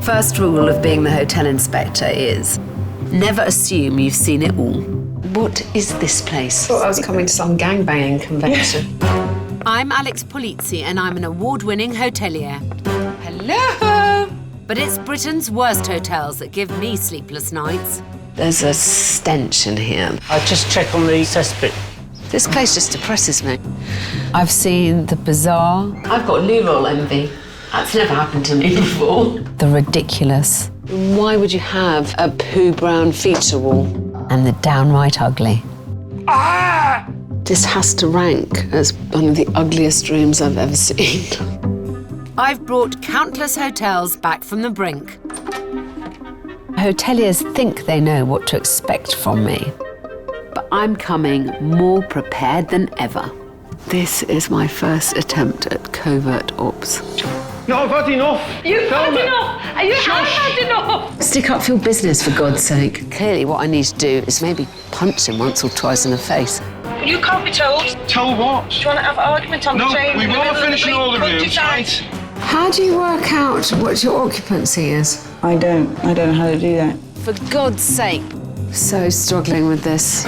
First rule of being the hotel inspector is never assume you've seen it all. What is this place? I thought I was coming to some gangbanging convention. I'm Alex Polizzi and I'm an award-winning hotelier. Hello! But it's Britain's worst hotels that give me sleepless nights. There's a stench in here. I just check on the cesspit. This place just depresses me. I've seen the bizarre. I've got loo roll envy. That's never happened to me before. The ridiculous. Why would you have a poo brown feature wall? And the downright ugly. Ah! This has to rank as one of the ugliest rooms I've ever seen. I've brought countless hotels back from the brink. Hoteliers think they know what to expect from me. But I'm coming more prepared than ever. This is my first attempt at covert ops. No, I've had enough. You've had enough. You have had enough. Stick up for your business, for God's sake. Clearly what I need to do is maybe punch him once or twice in the face. You can't be told. Tell what? Do you want to have an argument on the train? No, we won't finish in all the rooms, right? How do you work out what your occupancy is? I don't know how to do that. For God's sake. So struggling with this.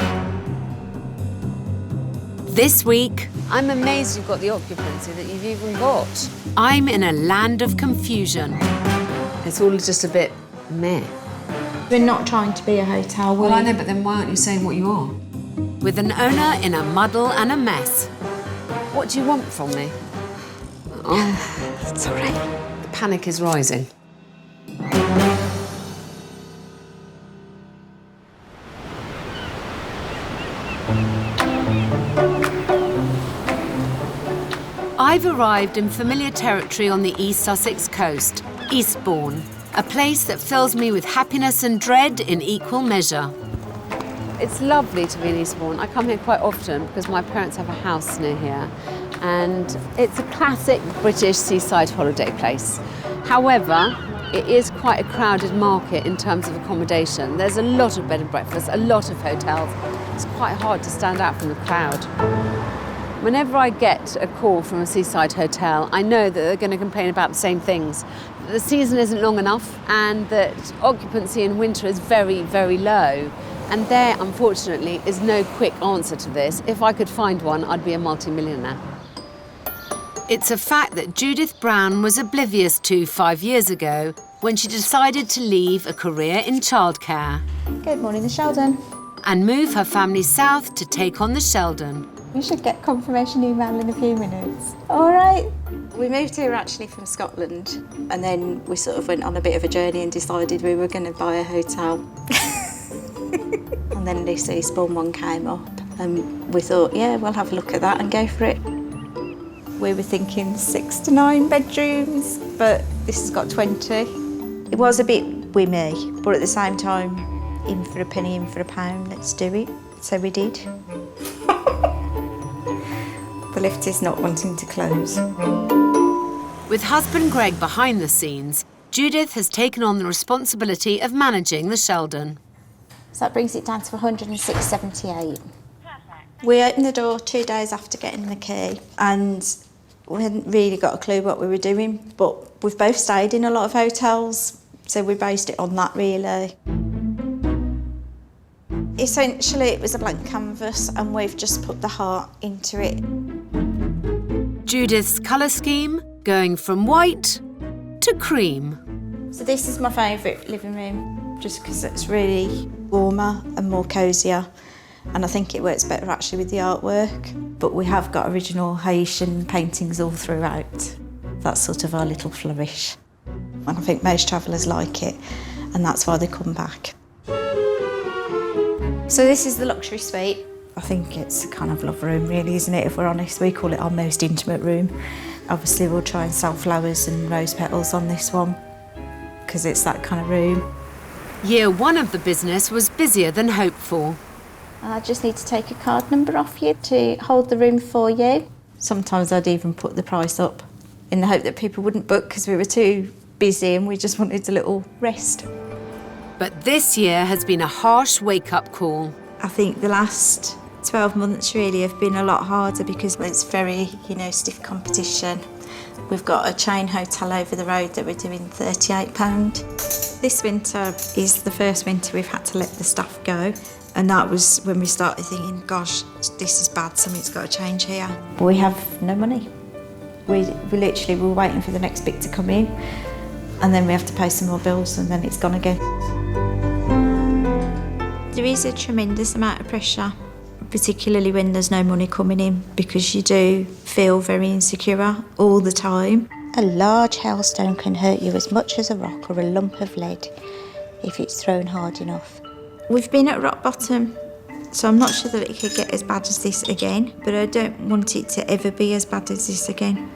This week, I'm amazed you've got the occupancy that you've even got. I'm in a land of confusion. It's all just a bit meh. We're not trying to be a hotel, Well, I know, but then why aren't you saying what you are? With an owner in a muddle and a mess. What do you want from me? Oh, it's all right. The panic is rising. I've arrived in familiar territory on the East Sussex coast, Eastbourne, a place that fills me with happiness and dread in equal measure. It's lovely to be in Eastbourne. I come here quite often because my parents have a house near here, and it's a classic British seaside holiday place. However, it is quite a crowded market in terms of accommodation. There's a lot of bed and breakfast, a lot of hotels. It's quite hard to stand out from the crowd. Whenever I get a call from a seaside hotel, I know that they're going to complain about the same things. The season isn't long enough and that occupancy in winter is very, very low. And there, unfortunately, is no quick answer to this. If I could find one, I'd be a multi-millionaire. It's a fact that Judith Brown was oblivious to 5 years ago when she decided to leave a career in childcare. Good morning, the Sheldon. And move her family south to take on the Sheldon. We should get confirmation email in a few minutes. All right. We moved here actually from Scotland, and then we sort of went on a bit of a journey and decided we were going to buy a hotel. And then this Eastbourne one came up, and we thought, yeah, we'll have a look at that and go for it. We were thinking 6 to 9 bedrooms, but this has got 20. It was a bit whimmy, but at the same time, in for a penny, in for a pound, let's do it. So we did. The lift is not wanting to close. With husband Greg behind the scenes, Judith has taken on the responsibility of managing the Sheldon. So that brings it down to 106.78. We opened the door 2 days after getting the key, and we hadn't really got a clue what we were doing, but we've both stayed in a lot of hotels, so we based it on that, really. Essentially, it was a blank canvas, and we've just put the heart into it. Judith's colour scheme going from white to cream. So this is my favourite living room, just because it's really warmer and more cosier, and I think it works better actually with the artwork. But we have got original Haitian paintings all throughout. That's sort of our little flourish. And I think most travellers like it, and that's why they come back. So this is the luxury suite. I think it's a kind of love room, really, isn't it, if we're honest? We call it our most intimate room. Obviously, we'll try and sell flowers and rose petals on this one, because it's that kind of room. Year one of the business was busier than hoped for. I just need to take a card number off you to hold the room for you. Sometimes I'd even put the price up in the hope that people wouldn't book because we were too busy and we just wanted a little rest. But this year has been a harsh wake-up call. I think the last 12 months really have been a lot harder because it's very, stiff competition. We've got a chain hotel over the road that we're doing £38. This winter is the first winter we've had to let the staff go. And that was when we started thinking, gosh, this is bad, something's got to change here. We have no money. We literally were waiting for the next bit to come in, and then we have to pay some more bills, and then it's gone again. There is a tremendous amount of pressure, particularly when there's no money coming in, because you do feel very insecure all the time. A large hailstone can hurt you as much as a rock or a lump of lead if it's thrown hard enough. We've been at rock bottom, so I'm not sure that it could get as bad as this again, but I don't want it to ever be as bad as this again.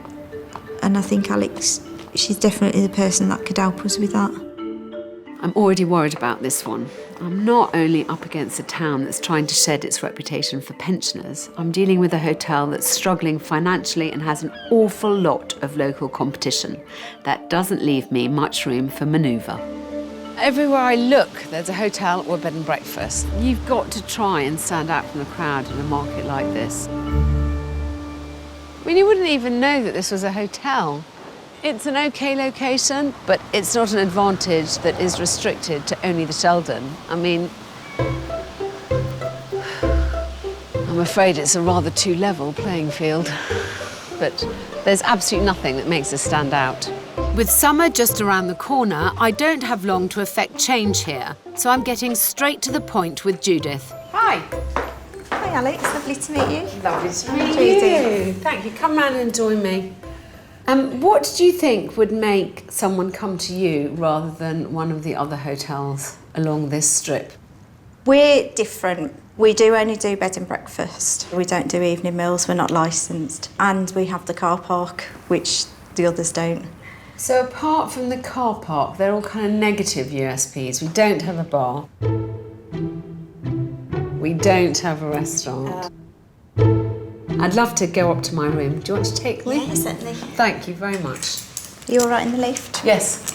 And I think Alex, she's definitely the person that could help us with that. I'm already worried about this one. I'm not only up against a town that's trying to shed its reputation for pensioners, I'm dealing with a hotel that's struggling financially and has an awful lot of local competition. That doesn't leave me much room for manoeuvre. Everywhere I look, there's a hotel or a bed and breakfast. You've got to try and stand out from the crowd in a market like this. I mean, you wouldn't even know that this was a hotel. It's an okay location, but it's not an advantage that is restricted to only the Sheldon. I mean, I'm afraid it's a rather two-level playing field. But there's absolutely nothing that makes us stand out. With summer just around the corner, I don't have long to effect change here, so I'm getting straight to the point with Judith. Hi. Hi Alex, lovely to meet you. Lovely to meet you. Thank you. Come round and join me. What do you think would make someone come to you rather than one of the other hotels along this strip? We're different. We do only do bed and breakfast. We don't do evening meals, we're not licensed. And we have the car park, which the others don't. So apart from the car park, they're all kind of negative USPs. We don't have a bar. We don't have a restaurant. I'd love to go up to my room. Do you want to take me? Yeah, certainly. Thank you very much. Are you all right in the lift? Yes.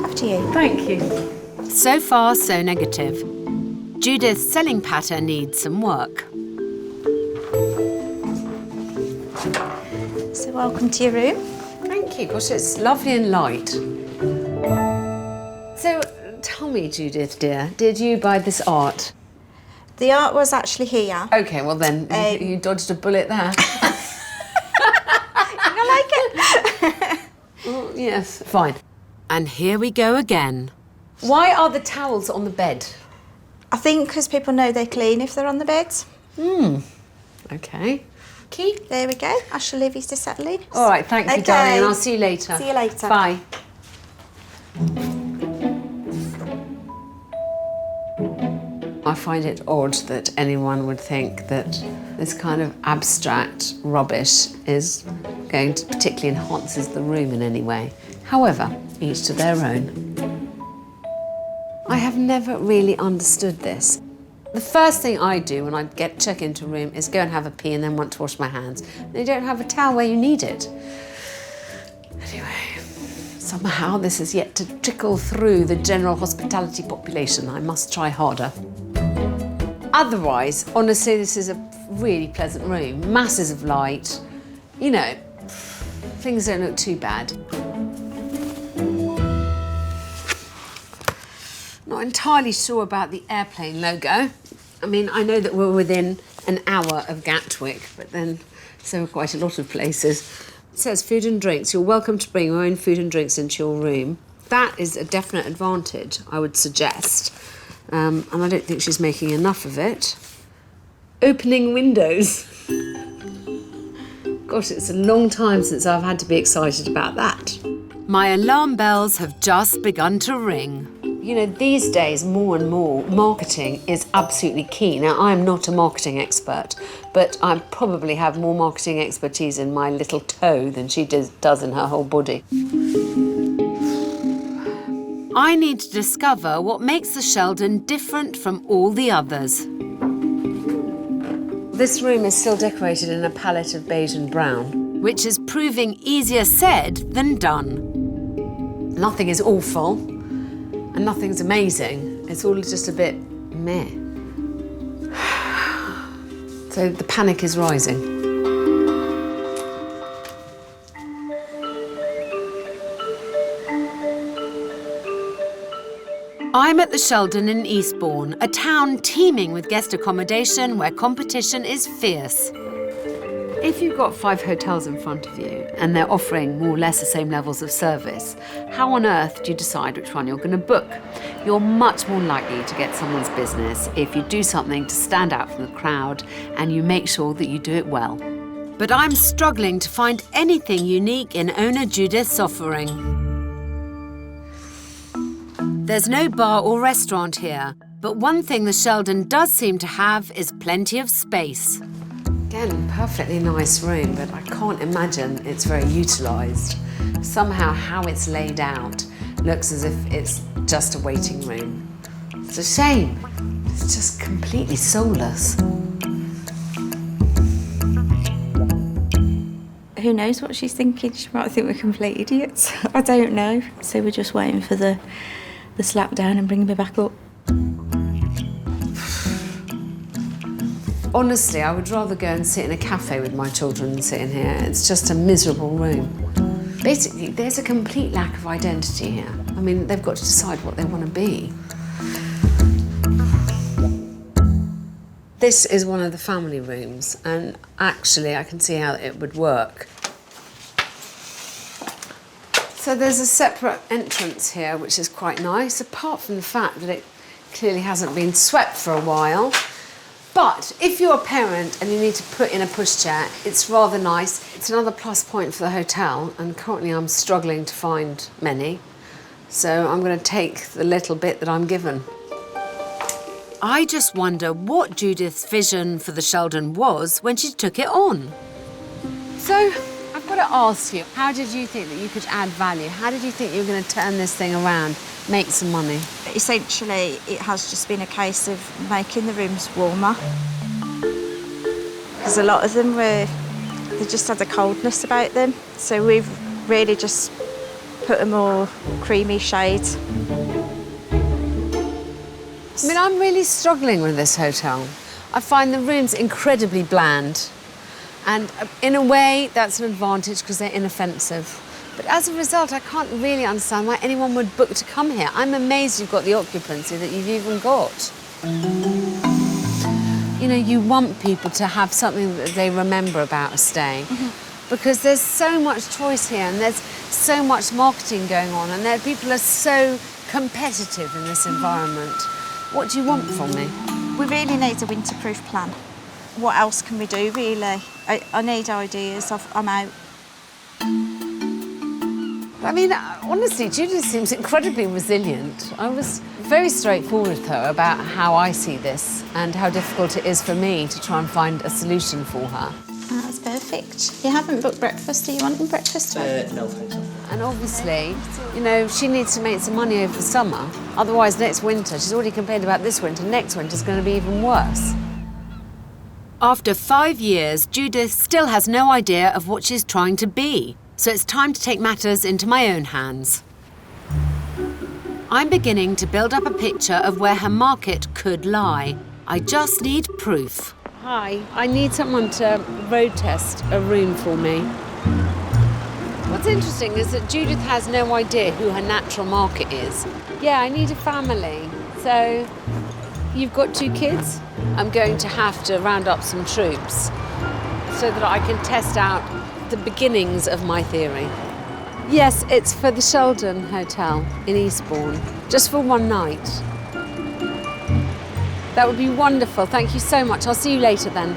After you. Thank you. So far, so negative. Judith's selling pattern needs some work. So welcome to your room. Thank you. Gosh, it's lovely and light. So tell me, Judith, dear, did you buy this art? The art was actually here. OK, well then, you dodged a bullet there. I like it. Oh, yes, fine. And here we go again. Why are the towels on the bed? I think because people know they're clean if they're on the bed. OK. Key? There we go. I shall leave you to settle in. All right, thank you, darling, and I'll see you later. See you later. Bye. I find it odd that anyone would think that this kind of abstract rubbish is going to particularly enhances the room in any way. However, each to their own. I have never really understood this. The first thing I do when I check into a room is go and have a pee and then want to wash my hands. And you don't have a towel where you need it. Anyway, somehow this has yet to trickle through the general hospitality population. I must try harder. Otherwise, honestly, this is a really pleasant room. Masses of light. You know, things don't look too bad. Not entirely sure about the airplane logo. I mean, I know that we're within an hour of Gatwick, but then so are quite a lot of places. It says food and drinks. You're welcome to bring your own food and drinks into your room. That is a definite advantage, I would suggest. And I don't think she's making enough of it. Opening windows. Gosh, it's a long time since I've had to be excited about that. My alarm bells have just begun to ring. You know, these days, more and more, marketing is absolutely key. Now, I'm not a marketing expert, but I probably have more marketing expertise in my little toe than she does in her whole body. I need to discover what makes the Sheldon different from all the others. This room is still decorated in a palette of beige and brown. Which is proving easier said than done. Nothing is awful, and nothing's amazing. It's all just a bit meh. So the panic is rising. I'm at the Sheldon in Eastbourne, a town teeming with guest accommodation where competition is fierce. If you've got 5 hotels in front of you and they're offering more or less the same levels of service, how on earth do you decide which one you're going to book? You're much more likely to get someone's business if you do something to stand out from the crowd and you make sure that you do it well. But I'm struggling to find anything unique in owner Judith's offering. There's no bar or restaurant here, but one thing the Sheldon does seem to have is plenty of space. Again, perfectly nice room, but I can't imagine it's very utilised. Somehow how it's laid out looks as if it's just a waiting room. It's a shame. It's just completely soulless. Who knows what she's thinking? She might think we're complete idiots. I don't know. So we're just waiting for the slap down and bringing me back up. Honestly, I would rather go and sit in a cafe with my children than sit in here. It's just a miserable room. Basically, there's a complete lack of identity here. I mean, they've got to decide what they want to be. This is one of the family rooms, and actually I can see how it would work. So there's a separate entrance here, which is quite nice, apart from the fact that it clearly hasn't been swept for a while. But if you're a parent and you need to put in a pushchair, it's rather nice. It's another plus point for the hotel, and currently I'm struggling to find many. So I'm going to take the little bit that I'm given. I just wonder what Judith's vision for the Sheldon was when she took it on. So I've got to ask you, how did you think that you could add value? How did you think you were going to turn this thing around, make some money? Essentially, it has just been a case of making the rooms warmer. Because a lot of them they just had a coldness about them. So we've really just put a more creamy shade. I mean, I'm really struggling with this hotel. I find the rooms incredibly bland. And in a way, that's an advantage because they're inoffensive. But as a result, I can't really understand why anyone would book to come here. I'm amazed you've got the occupancy that you've even got. You know, you want people to have something that they remember about a stay. Because there's so much choice here and there's so much marketing going on and people are so competitive in this environment. What do you want from me? We really need a winterproof plan. What else can we do, really? I need ideas. I'm out. I mean, honestly, Judith seems incredibly resilient. I was very straightforward with her about how I see this and how difficult it is for me to try and find a solution for her. That's perfect. You haven't booked breakfast. Are you wanting breakfast? No, thanks. And obviously, you know, she needs to make some money over the summer. Otherwise, next winter, she's already complained about this winter, next winter's going to be even worse. After 5 years, Judith still has no idea of what she's trying to be. So it's time to take matters into my own hands. I'm beginning to build up a picture of where her market could lie. I just need proof. Hi, I need someone to road test a room for me. What's interesting is that Judith has no idea who her natural market is. Yeah, I need a family. So, you've got 2 kids? I'm going to have to round up some troops so that I can test out the beginnings of my theory. Yes, it's for the Sheldon Hotel in Eastbourne, just for one night. That would be wonderful. Thank you so much. I'll see you later then.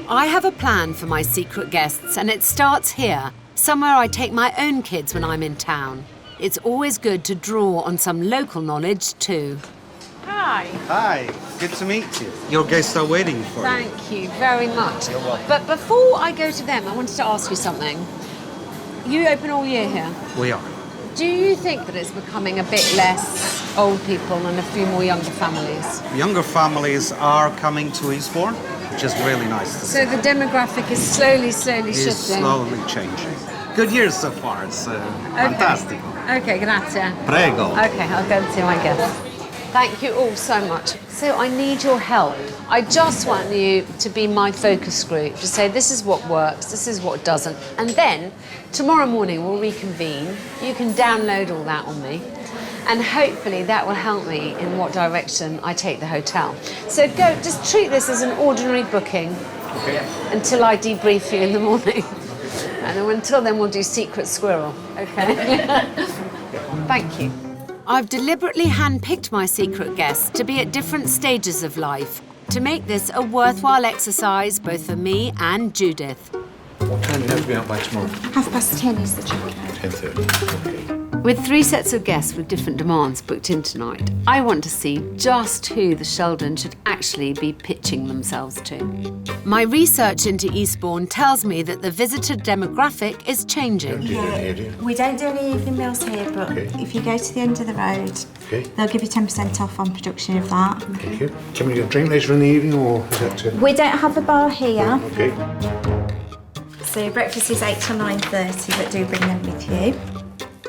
I have a plan for my secret guests, and it starts here, somewhere I take my own kids when I'm in town. It's always good to draw on some local knowledge too. Hi. Hi, good to meet you. Your guests are waiting for you. Thank you very much. You're welcome. But before I go to them, I wanted to ask you something. You open all year here? We are. Do you think that it's becoming a bit less old people and a few more younger families? Younger families are coming to Eastbourne, which is really nice to see. So the demographic is slowly It's shifting? slowly changing. Good years so far, it's fantastic. Okay, grazie. Prego. Okay, I'll go and see my guests. Thank you all so much. So I need your help. I just want you to be my focus group, to say this is what works, this is what doesn't. And then tomorrow morning we'll reconvene. You can download all that on me. And hopefully that will help me in what direction I take the hotel. So just treat this as an ordinary booking until I debrief you in the morning. And until then, we'll do Secret Squirrel, okay? Thank you. I've deliberately handpicked my secret guests to be at different stages of life to make this a worthwhile exercise both for me and Judith. What time do you have to be out by tomorrow? 10:30 is the check-out. 10:30. Okay. With 3 sets of guests with different demands booked in tonight, I want to see just who the Sheldon should actually be pitching themselves to. My research into Eastbourne tells me that the visitor demographic is changing. Do you do it here, do you? We don't do any evening meals here, but Okay. if you go to the end of the road, Okay. they'll give you 10% off on production of that. Thank you. Can we get a drink later in the evening, or is that... We don't have a bar here, Okay. so breakfast is 8 till 9:30, but do bring them with you.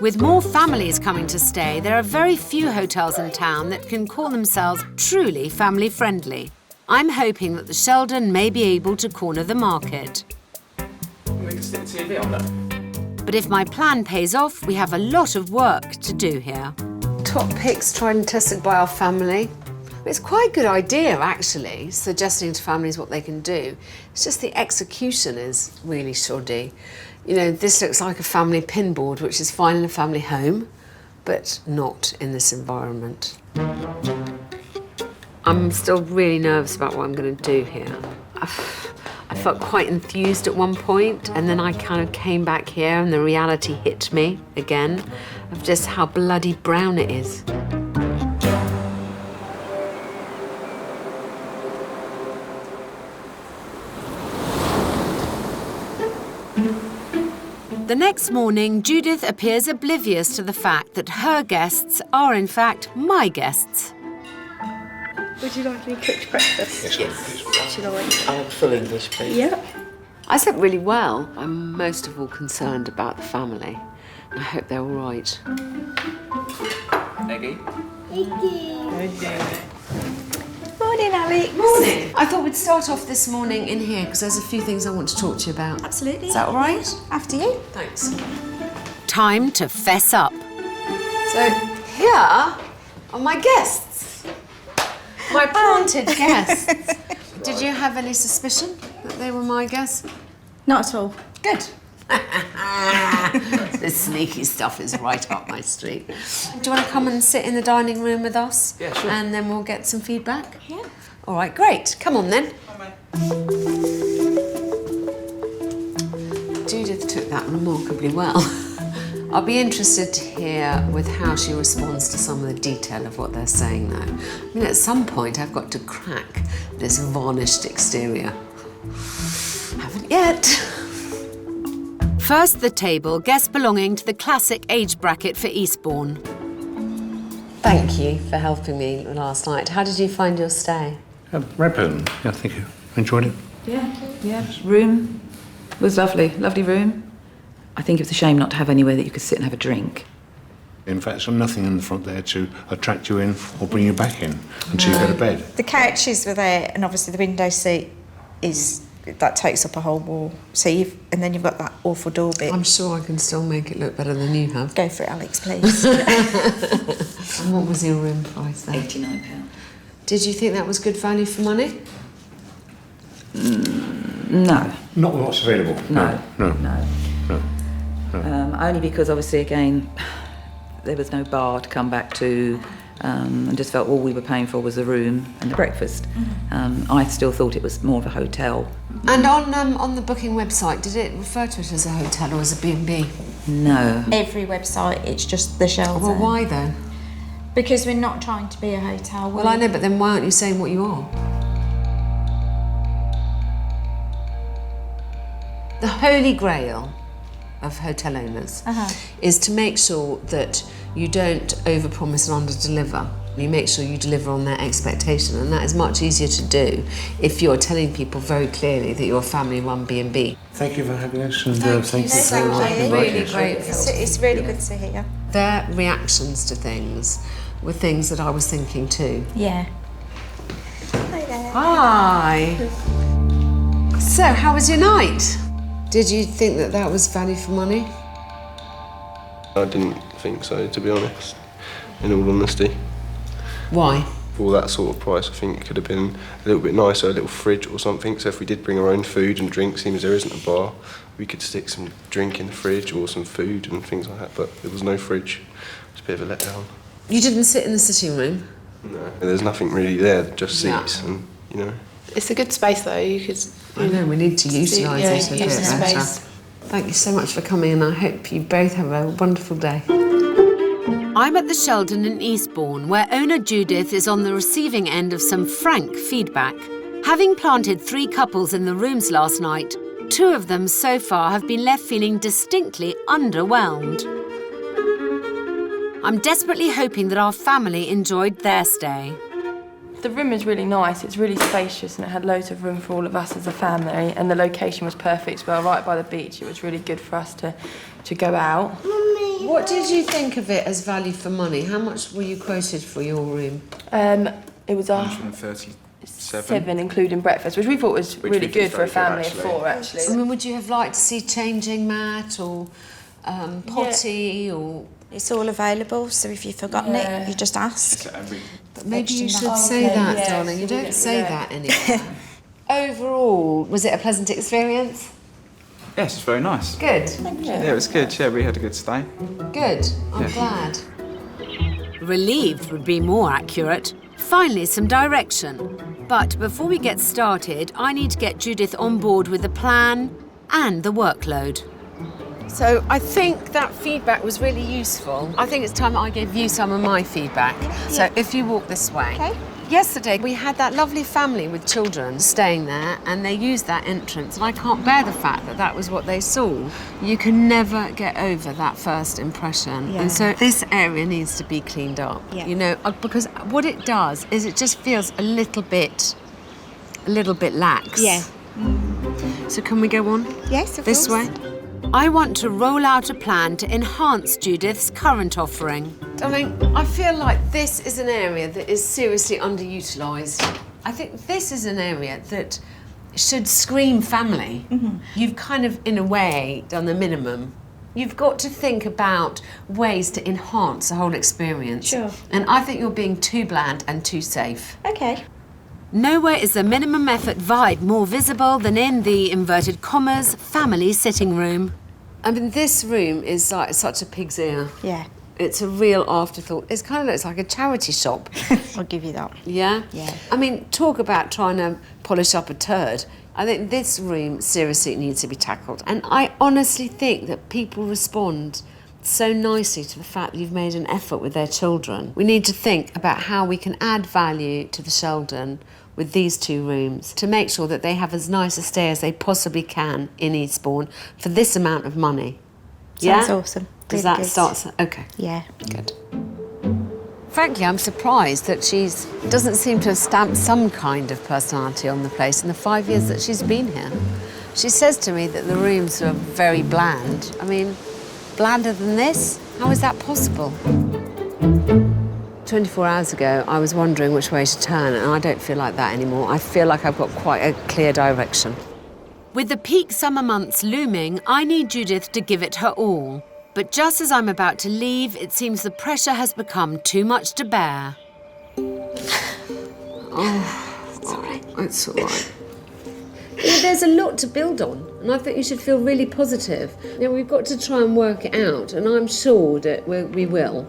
With more families coming to stay, there are very few hotels in town that can call themselves truly family-friendly. I'm hoping that the Sheldon may be able to corner the market. We can stick TV on that. But if my plan pays off, we have a lot of work to do here. Top picks tried and tested by our family. It's quite a good idea, actually, suggesting to families what they can do. It's just the execution is really shoddy. You know, this looks like a family pinboard, which is fine in a family home, but not in this environment. I'm still really nervous about what I'm going to do here. I felt quite enthused at one point, and then I kind of came back here and the reality hit me again of just how bloody brown it is. The next morning, Judith appears oblivious to the fact that her guests are in fact my guests. Would you like any cooked breakfast? Yes, please. Should I? I'll have full English, please. Yeah. I slept really well. I'm most of all concerned about the family. I hope they're all right. Eggie? Morning, Alex. Morning. I thought we'd start off this morning in here because there's a few things I want to talk to you about. Absolutely. Is that all right? After you. Thanks. Time to fess up. So here are my guests. My planted guests. Did you have any suspicion that they were my guests? Not at all. Good. This sneaky stuff is right up my street. Do you want to come and sit in the dining room with us? Yeah, sure. And then we'll get some feedback? Yeah. All right, great. Come on then. Judith took that remarkably well. I'll be interested to hear with how she responds to some of the detail of what they're saying now. I mean, at some point I've got to crack this varnished exterior. Haven't yet. First the table, guests belonging to the classic age bracket for Eastbourne. Thank you for helping me last night. How did you find your stay? Rebranding. Yeah, thank you. Enjoyed it? Yeah. Room was lovely. Lovely room. I think it was a shame not to have anywhere that you could sit and have a drink. In fact, there's nothing in the front there to attract you in or bring you back in until you go to bed. The couches were there, and obviously the window seat that takes up a whole wall. So and then you've got that awful door bit. I'm sure I can still make it look better than you have. Go for it, Alex, please. And what was your room price then? £89. Did you think that was good value for money? No. Not what's available? No. No. Only because obviously again there was no bar to come back to, and just felt all we were paying for was the room and the breakfast. I still thought it was more of a hotel. And on the booking website, did it refer to it as a hotel or as a B&B? No. Every website, it's just the Sheldon. Well, why though? Because we're not trying to be a hotel. Well, I know, but then why aren't you saying what you are? The holy grail of hotel owners is to make sure that you don't overpromise and underdeliver. You make sure you deliver on their expectation, and that is much easier to do if you're telling people very clearly that you're a family-run B&B. Thank you for having us, and thank you so very much. much. for Really inviting us. grateful. It's really good to hear. Their reactions to things were things that I was thinking too. Yeah. Hi there. Hi. So, how was your night? Did you think that was value for money? I didn't think so, to be honest. in all honesty. Why? For that sort of price, I think it could have been a little bit nicer, a little fridge or something. So if we did bring our own food and drink, seeing as there isn't a bar, we could stick some drink in the fridge or some food and things like that. But there was no fridge. It's a bit of a letdown. You didn't sit in the sitting room? No. There's nothing really there, just seats and, you know. It's a good space though, you could... I know, we need to utilise it a bit use the better. space. Thank you so much for coming, and I hope you both have a wonderful day. I'm at the Sheldon in Eastbourne, where owner Judith is on the receiving end of some frank feedback. Having planted 3 couples in the rooms last night, 2 of them so far have been left feeling distinctly underwhelmed. I'm desperately hoping that our family enjoyed their stay. The room is really nice, it's really spacious and it had loads of room for all of us as a family, and the location was perfect as well, right by the beach. It was really good for us to go out. What did you think of it as value for money? How much were you quoted for your room? It was 137, including breakfast, which we thought was really good for a family of 4, actually. I mean, would you have liked to see changing mat or potty or... It's all available, so if you've forgotten it, you just ask. But maybe you should say that, darling. You don't say that anymore. Overall, was it a pleasant experience? Yes, it's very nice. Good. Yeah, it was good. Yeah, we had a good stay. Good. I'm glad. Relieved would be more accurate. Finally, some direction. But before we get started, I need to get Judith on board with the plan and the workload. So I think that feedback was really useful. I think it's time I gave you some of my feedback. Yeah. So if you walk this way. Okay. Yesterday we had that lovely family with children staying there, and they used that entrance, and I can't bear the fact that that was what they saw. You can never get over that first impression. Yeah. And so this area needs to be cleaned up. Yeah. You know, because what it does is it just feels a little bit lax. Yeah. So can we go on? Yes, of this course. way? I want to roll out a plan to enhance Judith's current offering. Darling, I feel like this is an area that is seriously underutilised. I think this is an area that should scream family. Mm-hmm. You've kind of, in a way, done the minimum. You've got to think about ways to enhance the whole experience. Sure. And I think you're being too bland and too safe. Okay. Nowhere is the minimum effort vibe more visible than in the, inverted commas, family sitting room. I mean, this room is like such a pig's ear. Yeah. It's a real afterthought. It's kind of looks like a charity shop. I'll give you that. Yeah? Yeah. I mean, talk about trying to polish up a turd. I think this room seriously needs to be tackled. And I honestly think that people respond so nicely to the fact that you've made an effort with their children. We need to think about how we can add value to the Sheldon with these 2 rooms to make sure that they have as nice a stay as they possibly can in Eastbourne for this amount of money. Sounds awesome. Does Really that good. start? Okay. Yeah. Good. Frankly, I'm surprised that doesn't seem to have stamped some kind of personality on the place in the 5 years that she's been here. She says to me that the rooms are very bland. I mean, blander than this? How is that possible? 24 hours ago, I was wondering which way to turn, and I don't feel like that anymore. I feel like I've got quite a clear direction. With the peak summer months looming, I need Judith to give it her all. But just as I'm about to leave, it seems the pressure has become too much to bear. It's all right. You know, there's a lot to build on, and I think you should feel really positive. You know, we've got to try and work it out, and I'm sure that we will.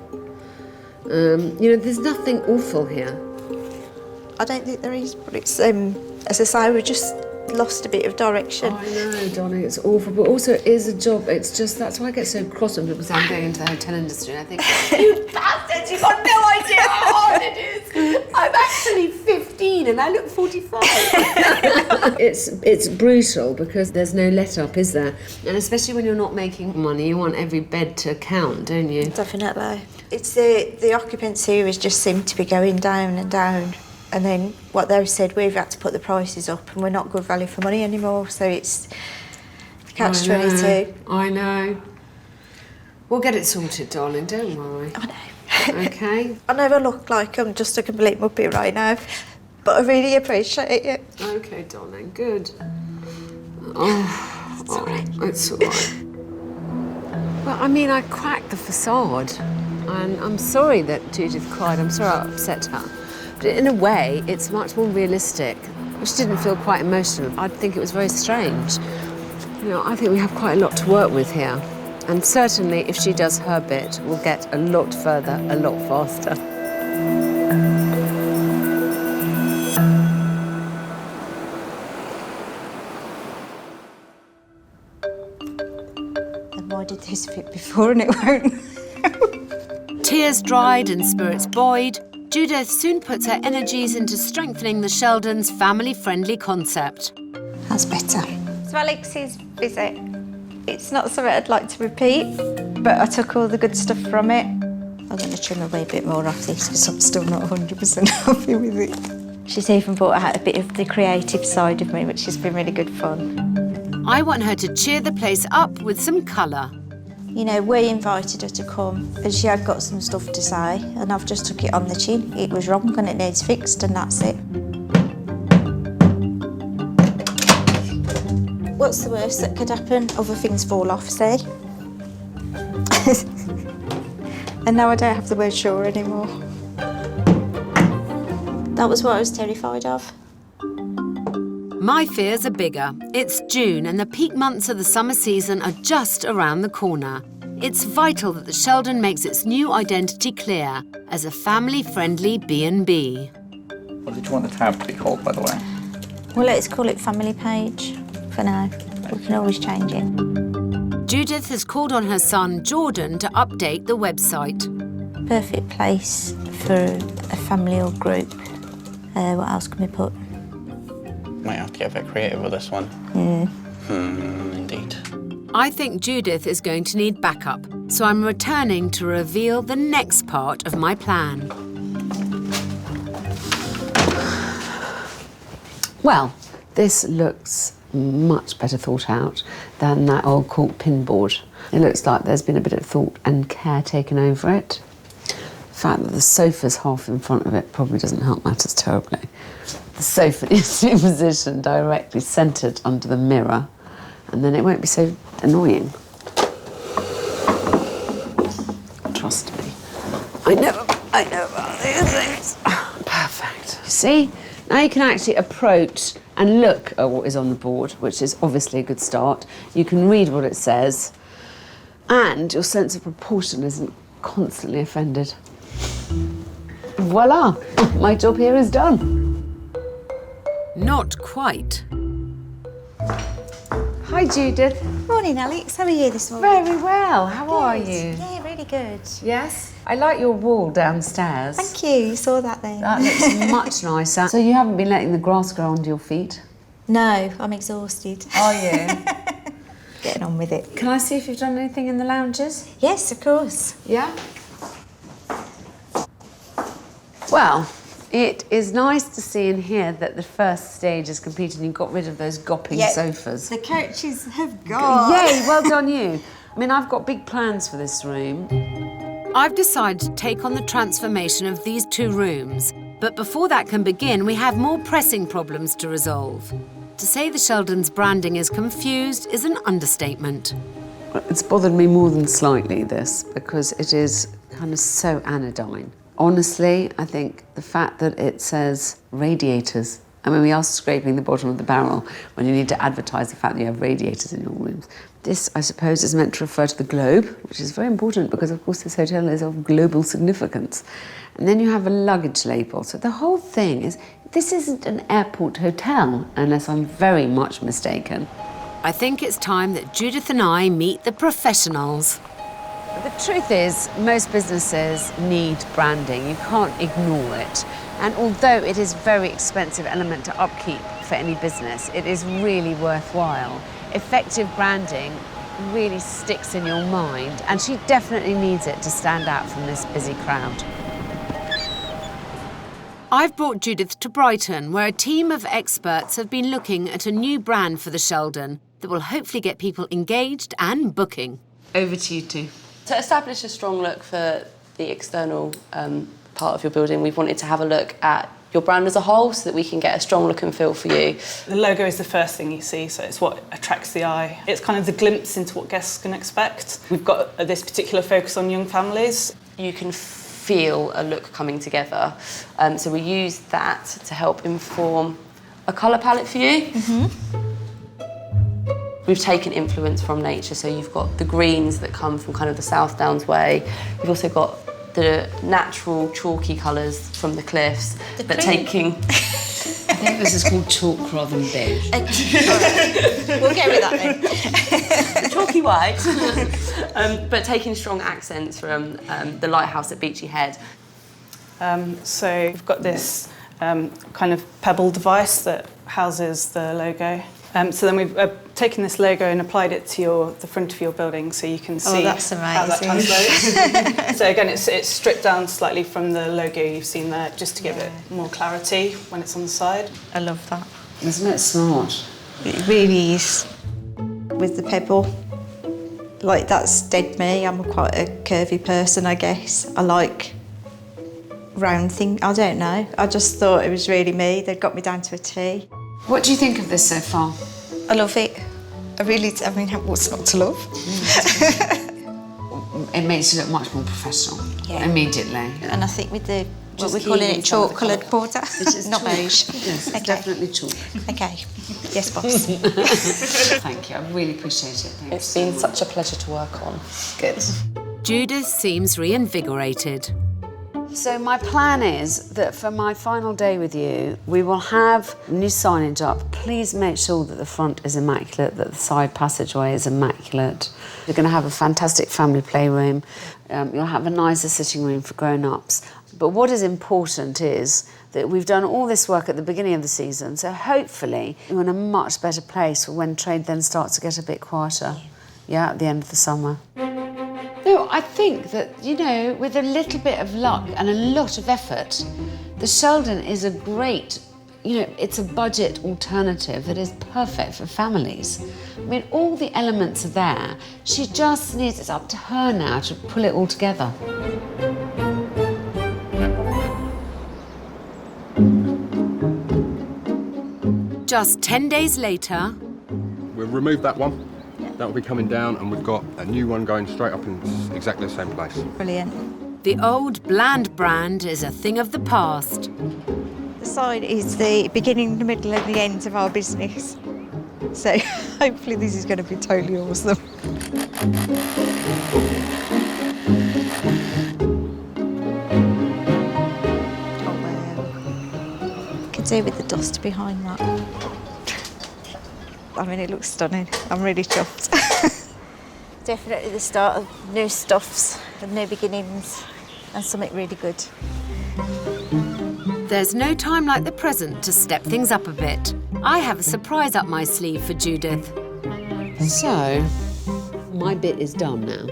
You know, there's nothing awful here. I don't think there is, but it's, as I say, we just lost a bit of direction. I know, darling, it's awful, but also it is a job. It's just, that's why I get so cross when people say I'm going into the hotel industry, and I think, you bastards, you've got no idea how hard it is. I'm actually 15 and I look 45. It's brutal because there's no let-up, is there? And especially when you're not making money, you want every bed to count, don't you? Definitely. It's the occupancy has just seemed to be going down and down. And then what they've said, we've had to put the prices up and we're not good value for money anymore. So it's catch-22. I know. We'll get it sorted, darling, don't worry. I know. Okay? I never look like I'm just a complete muppet right now, but I really appreciate it. Okay, darling, good. It's all right. Well, I mean, I cracked the facade. And I'm sorry that Judith cried. I'm sorry I upset her. But in a way, it's much more realistic. She didn't feel quite emotional. I think it was very strange. You know, I think we have quite a lot to work with here. And certainly, if she does her bit, we'll get a lot further, a lot faster. I did this bit before and it won't. Tears dried and spirits buoyed, Judith soon puts her energies into strengthening the Sheldons' family-friendly concept. That's better. So Alex's visit, it's not something I'd like to repeat, but I took all the good stuff from it. I'm going to trim away a bit more off this because I'm still not 100% happy with it. She's even brought out a bit of the creative side of me, which has been really good fun. I want her to cheer the place up with some colour. You know, we invited her to come and she had got some stuff to say and I've just took it on the chin. It was wrong and it needs fixed and that's it. What's the worst that could happen? Other things fall off, see? And now I don't have the word sure anymore. That was what I was terrified of. My fears are bigger. It's June and the peak months of the summer season are just around the corner. It's vital that the Sheldon makes its new identity clear as a family-friendly B&B. What did you want the tab to be called, by the way? Well, let's call it Family Page for now. We can always change it. Judith has called on her son, Jordan, to update the website. Perfect place for a family or group. What else can we put? Might have to get a bit creative with this one. Indeed. I think Judith is going to need backup, so I'm returning to reveal the next part of my plan. Well, this looks much better thought out than that old cork pin board. It looks like there's been a bit of thought and care taken over it. The fact that the sofa's half in front of it probably doesn't help matters terribly. The sofa needs to be positioned directly centred under the mirror, and then it won't be so annoying. Trust me. I know about these things. Perfect. You see? Now you can actually approach and look at what is on the board, which is obviously a good start. You can read what it says, and your sense of proportion isn't constantly offended. Voila! My job here is done. Not quite. Hi, Judith. Morning, Alex. How are you this morning? Very well. How are you? Yeah, really good. Yes? I like your wall downstairs. Thank you. You saw that then. That looks much nicer. So you haven't been letting the grass grow under your feet? No, I'm exhausted. Are you? Getting on with it. Can I see if you've done anything in the lounges? Yes, of course. Yeah? Well, it is nice to see in here that the first stage is completed and you got rid of those gopping sofas. The couches have gone. Yay, well done you. I mean, I've got big plans for this room. I've decided to take on the transformation of these two rooms. But before that can begin, we have more pressing problems to resolve. To say the Sheldons' branding is confused is an understatement. It's bothered me more than slightly, this, because it is kind of so anodyne. Honestly, I think the fact that it says radiators, I mean, we are scraping the bottom of the barrel when you need to advertise the fact that you have radiators in your rooms. This, I suppose, is meant to refer to the globe, which is very important because, of course, this hotel is of global significance. And then you have a luggage label. So the whole thing is, this isn't an airport hotel, unless I'm very much mistaken. I think it's time that Judith and I meet the professionals. The truth is, most businesses need branding. You can't ignore it. And although it is a very expensive element to upkeep for any business, it is really worthwhile. Effective branding really sticks in your mind, and she definitely needs it to stand out from this busy crowd. I've brought Judith to Brighton, where a team of experts have been looking at a new brand for the Sheldon that will hopefully get people engaged and booking. Over to you two. To establish a strong look for the external part of your building, we've wanted to have a look at your brand as a whole so that we can get a strong look and feel for you. The logo is the first thing you see, so it's what attracts the eye. It's kind of the glimpse into what guests can expect. We've got this particular focus on young families. you can feel a look coming together. So we use that to help inform a colour palette for you. We've taken influence from nature, so you've got the greens that come from kind of the South Downs way. You've also got the natural chalky colours from the cliffs, but taking... I think this is called chalk rather than beige. We'll go with that then. Chalky white. But taking strong accents from the lighthouse at Beachy Head. So we've got this kind of pebble device that houses the logo. So then we've taken this logo and applied it to the front of your building, so you can see that's how that amazing. translates. So again, it's stripped down slightly from the logo you've seen there, just to give it more clarity when it's on the side. I love that. Isn't it smart? It really is. With the pebble, like that's dead me. I'm quite a curvy person, I guess. I like round things. I don't know. I just thought it was really me. They'd got me down to a T. What do you think of this so far? I love it. I mean, what's not to love? It makes you look much more professional immediately. And I think with the, what Just we're calling keen it, in some of the chalk-coloured colour. border. It is Not chalk. beige. Yes, it's definitely chalk. Okay. Yes, boss. Thank you, I really appreciate it. Thanks. It's been such a pleasure to work on. Good. Judith seems reinvigorated. So my plan is that for my final day with you, we will have new signage up. Please make sure that the front is immaculate, that the side passageway is immaculate. You're going to have a fantastic family playroom. You'll have a nicer sitting room for grown-ups. But what is important is that we've done all this work at the beginning of the season, so hopefully you're in a much better place for when trade then starts to get a bit quieter, at the end of the summer. No, I think that, you know, with a little bit of luck and a lot of effort, the Sheldon is a great, it's a budget alternative that is perfect for families. I mean, all the elements are there. She just needs, it's up to her now to pull it all together. Just 10 days later... We'll remove that one. That will be coming down, and we've got a new one going straight up in exactly the same place. Brilliant. The old bland brand is a thing of the past. The sign is the beginning, the middle and the end of our business. So hopefully this is going to be totally awesome. Oh wow. Could do with the dust behind that. I mean, it looks stunning. I'm really chuffed. Definitely the start of new stuffs and new beginnings and something really good. There's no time like the present to step things up a bit. I have a surprise up my sleeve for Judith. So, my bit is done now.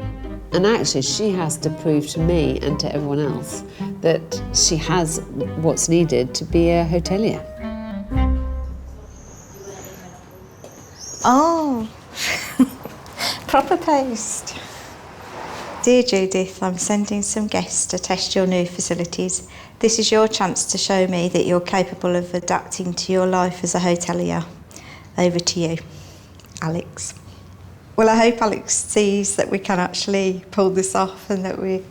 And actually, she has to prove to me and to everyone else that she has what's needed to be a hotelier. Oh, proper post. Dear Judith, I'm sending some guests to test your new facilities. This is your chance to show me that you're capable of adapting to your life as a hotelier. Over to you, Alex. Well, I hope Alex sees that we can actually pull this off and that we're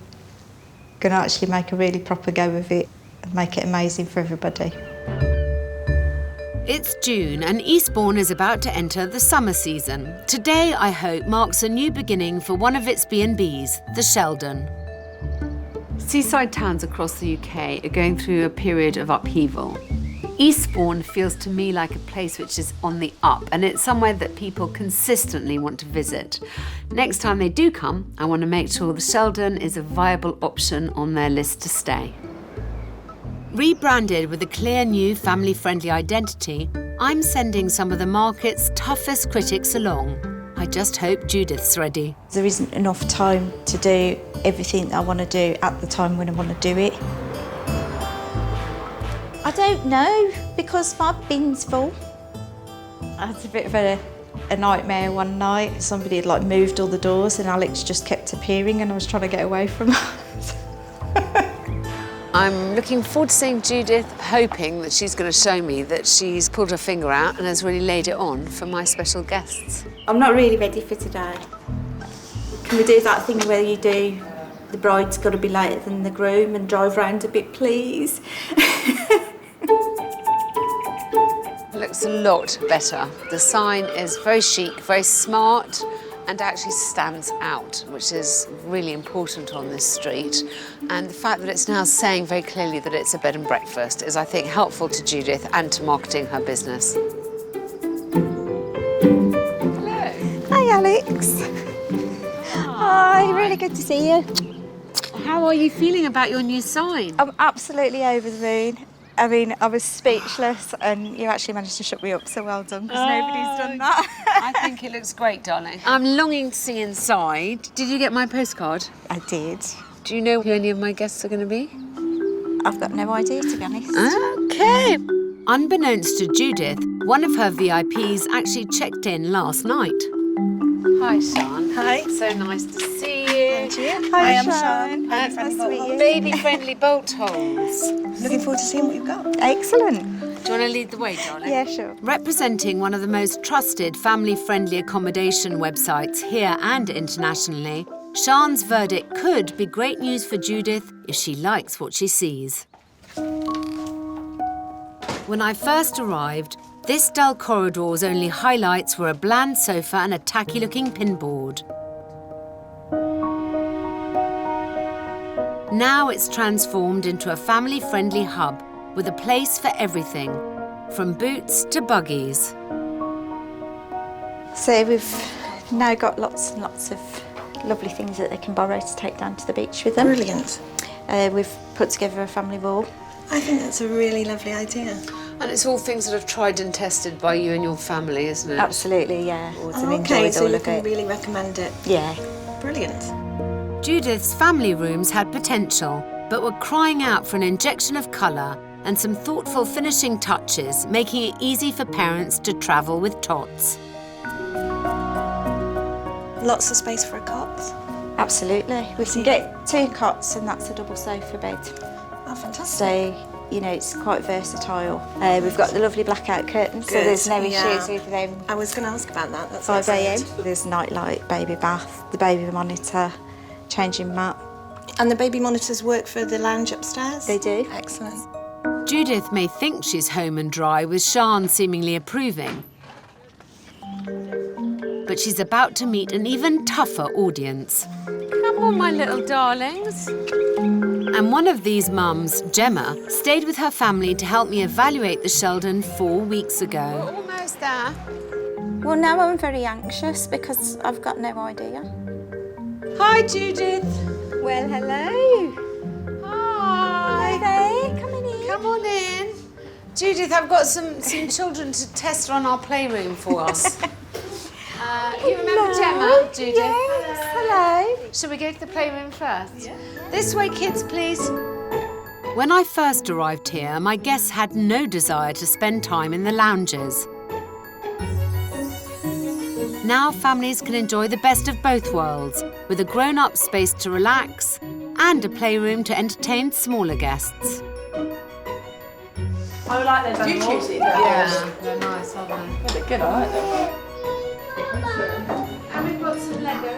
going to actually make a really proper go of it and make it amazing for everybody. It's June and Eastbourne is about to enter the summer season. Today, I hope, marks a new beginning for one of its B&Bs, the Sheldon. Seaside towns across the UK are going through a period of upheaval. Eastbourne feels to me like a place which is on the up, and it's somewhere that people consistently want to visit. Next time they do come, I want to make sure the Sheldon is a viable option on their list to stay. Rebranded with a clear new family-friendly identity, I'm sending some of the market's toughest critics along. I just hope Judith's ready. There isn't enough time to do everything that I want to do at the time when I want to do it. I don't know, because my bin's full. I had a bit of a nightmare one night. Somebody had moved all the doors and Alex just kept appearing and I was trying to get away from her. I'm looking forward to seeing Judith, hoping that she's going to show me that she's pulled her finger out and has really laid it on for my special guests. I'm not really ready for today. Can we do that thing where you do The bride's got to be later than the groom and drive round a bit, please. Looks a lot better. The sign is very chic, very smart, and actually stands out, which is really important on this street. And the fact that it's now saying very clearly that it's a bed and breakfast is, I think, helpful to Judith and to marketing her business. Hello. Hi, Alex. Hi, really good to see you. How are you feeling about your new sign? I'm absolutely over the moon. I mean, I was speechless and you actually managed to shut me up, so well done, because nobody's done that. I think it looks great, darling. I'm longing to see inside. Did you get my postcard? I did. Do you know who any of my guests are going to be? I've got no idea, to be honest. Okay. Unbeknownst to Judith, one of her VIPs actually checked in last night. Hi, Sian. Hi. So nice to see you. And you. Hi, I'm Sian. Nice to meet you. Baby-friendly bolt holes. Looking forward to seeing what you've got. Excellent. Do you want to lead the way, darling? Yeah, sure. Representing one of the most trusted family-friendly accommodation websites here and internationally, Sian's verdict could be great news for Judith if she likes what she sees. When I first arrived, this dull corridor's only highlights were a bland sofa and a tacky-looking pinboard. Now it's transformed into a family-friendly hub with a place for everything, from boots to buggies. So we've now got lots and lots of lovely things that they can borrow to take down to the beach with them. Brilliant. We've put together a family wall. I think that's a really lovely idea. And it's all things that are tried and tested by you and your family, isn't it? Absolutely, yeah. Okay, so you can really recommend it. Yeah. Brilliant. Judith's family rooms had potential, but were crying out for an injection of colour and some thoughtful finishing touches, making it easy for parents to travel with tots. Lots of space for a cot. Absolutely. We can get 2 cots and that's a double sofa bed. Oh, fantastic. So, you know, it's quite versatile. We've got the lovely blackout curtains, so Good, there's no yeah. issues with them. I was going to ask about that. That's 5 a.m. excellent. There's nightlight, baby bath, the baby monitor, changing mat. And the baby monitors work for the lounge upstairs? They do. Excellent. Judith may think she's home and dry, with Sian seemingly approving. But she's about to meet an even tougher audience. Come on, my little darlings. And one of these mums, Gemma, stayed with her family to help me evaluate the Sheldon 4 weeks ago. We're almost there. Well, now I'm very anxious because I've got no idea. Hi, Judith. Well, hello. Hi. Hi there. Come in. Come on in. Judith, I've got some children to test run our playroom for us. You remember Gemma, Judith? Yes, hello. Shall we go to the playroom first? Yeah. This way, kids, please. When I first arrived here, my guests had no desire to spend time in the lounges. Now families can enjoy the best of both worlds, with a grown-up space to relax and a playroom to entertain smaller guests. I like those animals. Yeah, they're nice, aren't they? They're good, I like them. And we've got some Lego.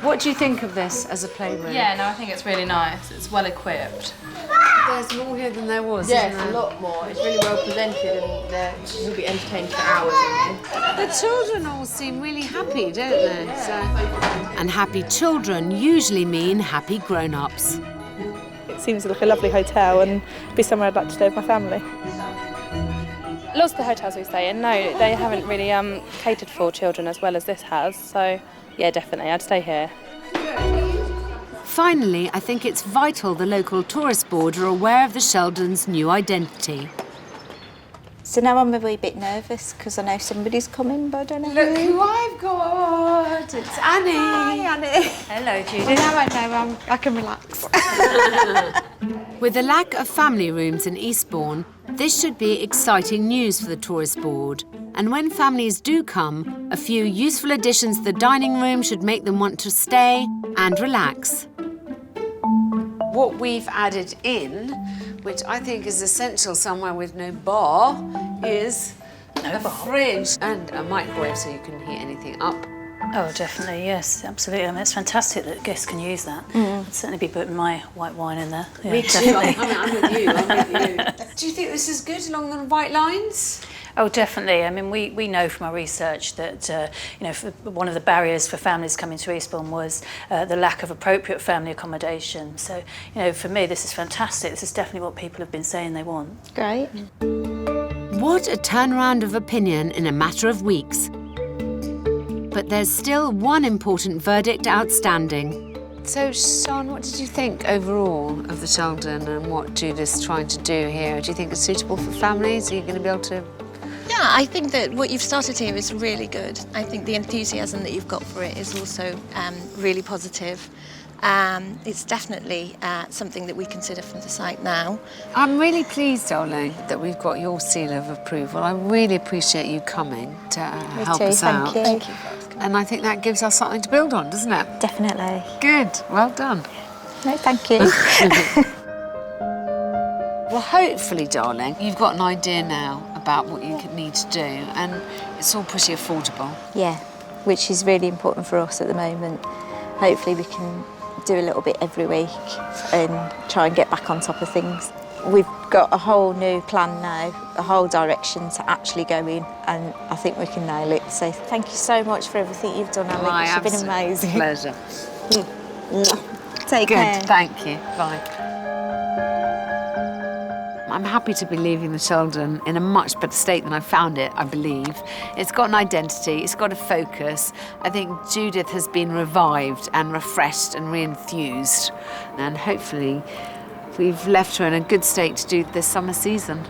What do you think of this as a playroom? Yeah, no, I think it's really nice. It's well equipped. There's more here than there was, Yeah, isn't it's there? a lot more. It's really well presented and you'll be entertained for hours in here. The children all seem really happy, don't they? So. And happy children usually mean happy grown-ups. It seems like a lovely hotel and be somewhere I'd like to stay with my family. Lots of the hotels we stay in, no, they haven't really catered for children as well as this has. So, yeah, definitely, I'd stay here. Finally, I think it's vital the local tourist board are aware of the Sheldons' new identity. So now I'm a wee bit nervous because I know somebody's coming, but I don't know Look who I've got! It's Annie! Hi, Annie. Hello, Judith. Well, now I know I can relax. With the lack of family rooms in Eastbourne, this should be exciting news for the tourist board. And when families do come, a few useful additions to the dining room should make them want to stay and relax. What we've added in, which I think is essential somewhere with no bar, is a fridge and a microwave so you can heat anything up. Oh, definitely, yes, absolutely. I mean, it's fantastic that guests can use that. I'd certainly be putting my white wine in there. Yeah, Me too. definitely. I'm with you. Do you think this is good along the white lines? Oh, definitely. I mean, we know from our research that one of the barriers for families coming to Eastbourne was the lack of appropriate family accommodation. So, for me, this is fantastic. This is definitely what people have been saying they want. Great. What a turnaround of opinion in a matter of weeks. But there's still one important verdict outstanding. So, Sean, what did you think overall of the Sheldon and what Judith's trying to do here? Do you think it's suitable for families? Are you going to be able to... Yeah, I think that what you've started here is really good. I think the enthusiasm that you've got for it is also really positive. It's definitely something that we consider for the site now. I'm really pleased, darling, that we've got your seal of approval. I really appreciate you coming to help us out. Thank you. And I think that gives us something to build on, doesn't it? Definitely. Good. Well done. No, thank you. Well, hopefully, darling, you've got an idea now about what you need to do, and it's all pretty affordable. Yeah, which is really important for us at the moment. Hopefully we can do a little bit every week and try and get back on top of things. We've got a whole new plan now, a whole direction to actually go in, and I think we can nail it. So thank you so much for everything you've done, Alex. You've been amazing. Pleasure. Take care. Good, thank you. Bye. I'm happy to be leaving the Sheldon in a much better state than I found it, I believe. It's got an identity, it's got a focus. I think Judith has been revived and refreshed and re-enthused. And hopefully we've left her in a good state to do this summer season.